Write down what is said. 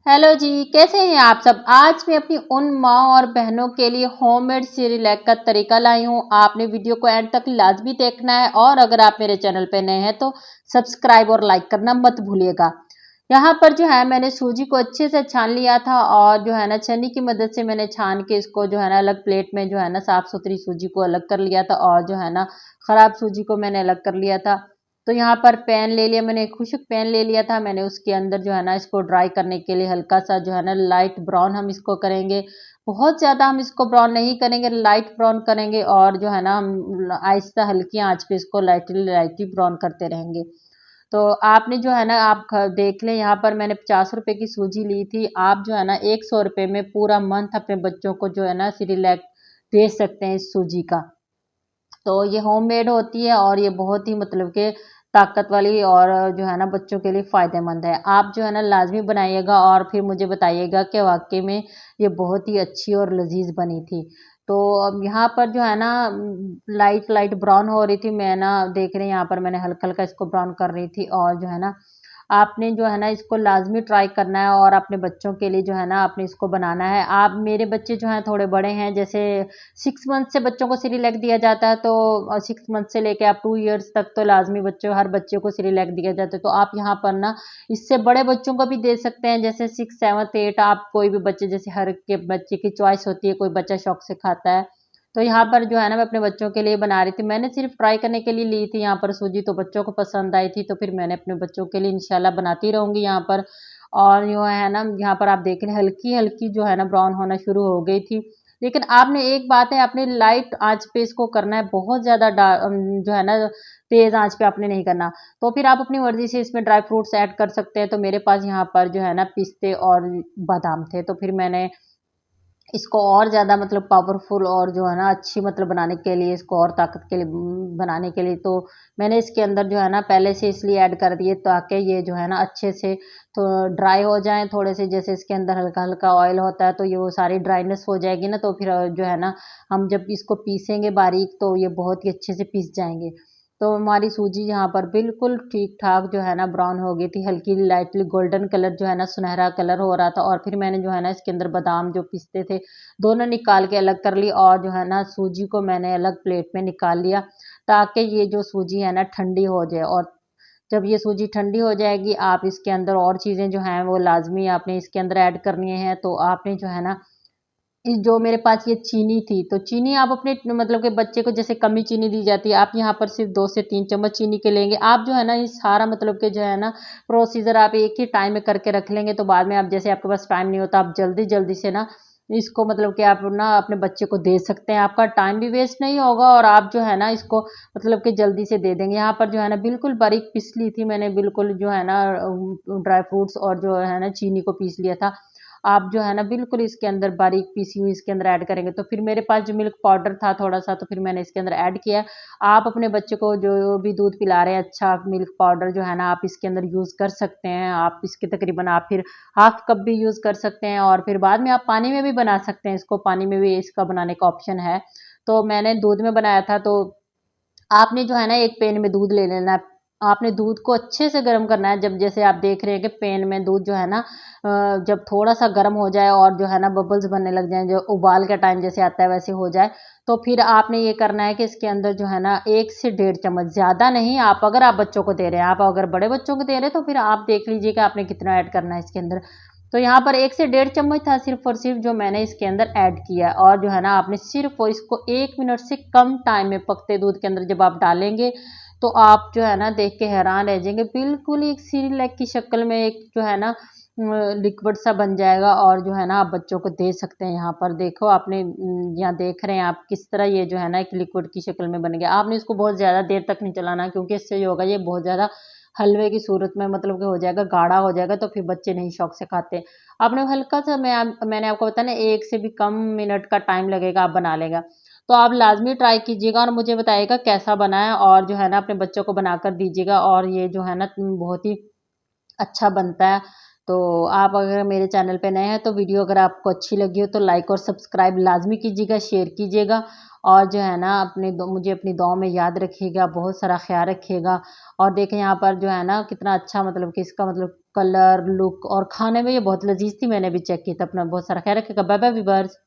Hello जी, कैसे हैं आप सब। आज मैं अपनी उन माँ और बहनों के लिए होममेड सेरेलैक का तरीका लाई हूँ। आपने वीडियो को एंड तक लाजमी देखना है और अगर आप मेरे चैनल पे नए हैं तो सब्सक्राइब और लाइक करना मत भूलिएगा। यहाँ पर जो है मैंने सूजी को अच्छे से छान लिया था और जो है ना छन्नी की मदद से मैंने छान के इसको जो है ना अलग प्लेट में जो है ना साफ सुथरी सूजी को अलग कर लिया था और जो है ना खराब सूजी को मैंने अलग कर लिया था। तो यहाँ पर पैन ले लिया मैंने, खुश्क पैन ले लिया था मैंने। उसके अंदर जो है ना इसको ड्राई करने के लिए हल्का सा जो है ना लाइट ब्राउन हम इसको करेंगे। बहुत ज़्यादा हम इसको ब्राउन नहीं करेंगे, लाइट ब्राउन करेंगे और जो है ना हम आहिस्ता हल्की आंच पे इसको लाइटली लाइटली ब्राउन करते रहेंगे। तो आपने जो है ना आप देख लें, यहाँ पर मैंने 50 रुपए की सूजी ली थी। आप जो है ना 100 रुपए में पूरा मंथ अपने बच्चों को जो है ना सिरिलैक दे सकते हैं इस सूजी का। तो ये होममेड होती है और ये बहुत ही मतलब के ताकत वाली और जो है ना बच्चों के लिए फ़ायदेमंद है। आप जो है ना लाज़मी बनाइएगा और फिर मुझे बताइएगा कि वाक़ई में ये बहुत ही अच्छी और लज़ीज़ बनी थी। तो अब यहाँ पर जो है ना लाइट लाइट ब्राउन हो रही थी। मैं ना देख रहे हैं यहाँ पर मैंने हल्का-हल्का इसको ब्राउन कर रही थी और जो है ना आपने जो है ना इसको लाज़मी ट्राई करना है और अपने बच्चों के लिए जो है ना आपने इसको बनाना है। आप मेरे बच्चे जो हैं थोड़े बड़े हैं, जैसे 6 मंथ से बच्चों को सेरेलैक दिया जाता है, तो 6 मंथ से लेके आप 2 इयर्स तक तो लाज़मी बच्चों हर बच्चे को सेरेलैक दिया जाता है। तो आप यहाँ पर ना इससे बड़े बच्चों को भी दे सकते हैं, जैसे 6, 7, 8 आप कोई भी बच्चे, जैसे हर के बच्चे की चॉइस होती है, कोई बच्चा शौक से खाता है। तो यहाँ पर जो है ना मैं अपने बच्चों के लिए बना रही थी। मैंने सिर्फ़ ट्राई करने के लिए ली थी यहाँ पर सूजी, तो बच्चों को पसंद आई थी, तो फिर मैंने अपने बच्चों के लिए इंशाल्लाह बनाती रहूँगी यहाँ पर। और जो है ना यहाँ पर आप देख रहे हैं हल्की-हल्की जो है ना ब्राउन होना शुरू हो गई थी। लेकिन आपने एक बात है, आपने लाइट आँच पे इसको करना है, बहुत ज़्यादा जो है ना तेज़ आँच पे आपने नहीं करना। तो फिर आप अपनी मर्ज़ी से इसमें ड्राई फ्रूट्स ऐड कर सकते हैं। तो मेरे पास यहाँ पर जो है ना पिस्ते और बादाम थे, तो फिर मैंने इसको और ज़्यादा मतलब पावरफुल और जो है ना अच्छी मतलब बनाने के लिए, इसको और ताकत के लिए बनाने के लिए, तो मैंने इसके अंदर जो है ना पहले से इसलिए ऐड कर दिए ताकि ये जो है ना अच्छे से तो ड्राई हो जाएँ थोड़े से। जैसे इसके अंदर हल्का-हल्का ऑयल होता है तो ये वो सारी ड्राइनेस हो जाएगी ना, तो फिर जो है ना हम जब इसको पीसेंगे बारीक तो ये बहुत ही अच्छे से पीस जाएँगे। तो हमारी सूजी यहाँ पर बिल्कुल ठीक-ठाक जो है ना ब्राउन हो गई थी, हल्की लाइटली गोल्डन कलर जो है ना सुनहरा कलर हो रहा था। और फिर मैंने जो है ना इसके अंदर बादाम जो पिस्ते थे, दोनों निकाल के अलग कर ली और जो है ना सूजी को मैंने अलग प्लेट में निकाल लिया, ताकि ये जो सूजी है ना ठंडी हो जाए। और जब ये सूजी ठंडी हो जाएगी, आप इसके अंदर और चीज़ें जो हैं वो लाज़मी आपने इसके अंदर ऐड करनी हैं। तो आपने जो है ना जो मेरे पास ये चीनी थी, तो चीनी आप अपने मतलब कि बच्चे को जैसे कम ही चीनी दी जाती है, आप यहाँ पर सिर्फ़ 2 से 3 चम्मच चीनी के लेंगे। आप जो है ना ये सारा मतलब कि जो है ना प्रोसीज़र आप एक ही टाइम में करके रख लेंगे, तो बाद में आप जैसे आपके पास टाइम नहीं होता, आप जल्दी-जल्दी से ना इसको मतलब कि आप ना अपने बच्चे को दे सकते हैं। आपका टाइम भी वेस्ट नहीं होगा और आप जो है ना इसको मतलब कि जल्दी से दे देंगे। यहाँ पर जो है ना बिल्कुल बारीक पीस ली थी मैंने, बिल्कुल जो है ना ड्राई फ्रूट्स और जो है ना चीनी को पीस लिया था। आप जो है ना बिल्कुल इसके अंदर बारीक पीसी हुई इसके अंदर ऐड करेंगे। तो फिर मेरे पास जो मिल्क पाउडर था थोड़ा-सा, तो फिर मैंने इसके अंदर ऐड किया। आप अपने बच्चे को जो भी दूध पिला रहे हैं, अच्छा मिल्क पाउडर जो है ना आप इसके अंदर यूज़ कर सकते हैं। आप इसके तकरीबन आप फिर हाफ़ कप भी यूज़ कर सकते हैं और फिर बाद में आप पानी में भी बना सकते हैं इसको, पानी में भी इसका बनाने का ऑप्शन है। तो मैंने दूध में बनाया था, तो आपने जो है ना एक पैन में दूध ले लेना है। आपने दूध को अच्छे से गर्म करना है। जब जैसे आप देख रहे हैं कि पैन में दूध जो है ना जब थोड़ा-सा गर्म हो जाए और जो है ना बबल्स बनने लग जाएँ, जो उबाल का टाइम जैसे आता है वैसे हो जाए, तो फिर आपने ये करना है कि इसके अंदर जो है ना 1 से डेढ़ चम्मच, ज़्यादा नहीं। आप अगर आप बच्चों को दे रहे हैं, आप अगर बड़े बच्चों को दे रहे हैं तो फिर आप देख लीजिए कि आपने कितना ऐड करना है इसके अंदर। तो यहाँ पर 1 से डेढ़ चम्मच था सिर्फ़ और सिर्फ़ जो मैंने इसके अंदर ऐड किया। और जो है ना आपने सिर्फ़ और इसको 1 मिनट से कम टाइम में पकते दूध के अंदर जब आप डालेंगे, तो आप जो है ना देख के हैरान रह जाएँगे। बिल्कुल एक सेरेलैक की शक्ल में एक जो है ना लिक्विड सा बन जाएगा और जो है ना आप बच्चों को दे सकते हैं। यहाँ पर देखो आपने यहाँ देख रहे हैं आप किस तरह ये जो है ना एक लिक्विड की शक्ल में बन गया। आपने इसको बहुत ज़्यादा देर तक नहीं चलाना, क्योंकि इससे जो होगा ये बहुत ज़्यादा हलवे की सूरत में मतलब कि हो जाएगा, गाढ़ा हो जाएगा, तो फिर बच्चे नहीं शौक से खाते। आपने हल्का-सा मैंने आपको बताया ना 1 से भी कम मिनट का टाइम लगेगा, आप बना लेगा। तो आप लाज़मी ट्राई कीजिएगा और मुझे बताइएगा कैसा बना है और जो है ना अपने बच्चों को बनाकर दीजिएगा और ये जो है ना बहुत ही अच्छा बनता है। तो आप अगर मेरे चैनल पे नए हैं तो वीडियो अगर आपको अच्छी लगी हो तो लाइक और सब्सक्राइब लाज़मी कीजिएगा, शेयर कीजिएगा और जो है ना मुझे अपनी दुआओं में याद रखिएगा, बहुत सारा ख़्याल रखिएगा। और देखें यहाँ पर जो है ना कितना अच्छा मतलब कि इसका मतलब कलर, लुक और खाने में ये बहुत लज़ीज़ थी। मैंने भी चेक की था। अपना बहुत सारा ख़्याल रखिएगा। Bye bye viewers.